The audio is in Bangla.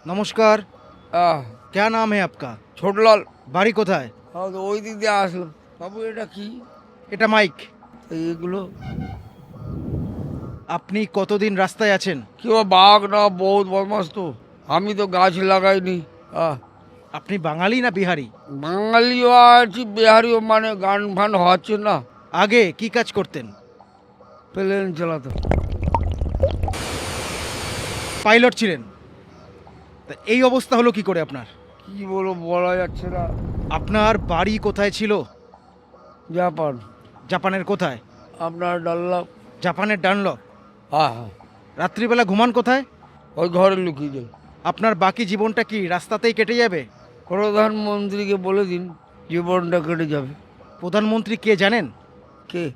নমস্কার। আহ, क्या नाम है आपका? ছোটলাল। বাড়ি কোথায়? তো ওই দিক দিয়ে আসলাম। বাবু এটা কি? এটা মাইক। এইগুলো আপনি কতদিন রাস্তায় আছেন? কি বাঘ না বহুত বদমাস তো। আমি তো গাছ লাগাইনি। আহ, আপনি বাঙালি না বিহারি? বাঙালিও আছি বিহারিও, মানে গান ফান হচ্ছে না। আগে কি কাজ করতেন? প্লেন চালাতো। পাইলট ছিলেন। তা এই অবস্থা হলো কি করে আপনার? কি বলবো, বলা যাচ্ছে না। আপনার বাড়ি কোথায় ছিল? জাপান। জাপানের কোথায়? আপনার ডাল্লা। জাপানের ডানলপ। হ্যাঁ হ্যাঁ, রাত্রিবেলা ঘুমান কোথায়? ওই ঘরে লুকিয়ে যাই। আপনার বাকি জীবনটা কি রাস্তাতেই কেটে যাবে? প্রধানমন্ত্রীকে বলে দিন জীবনটা কেটে যাবে। প্রধানমন্ত্রী কে জানেন? কে?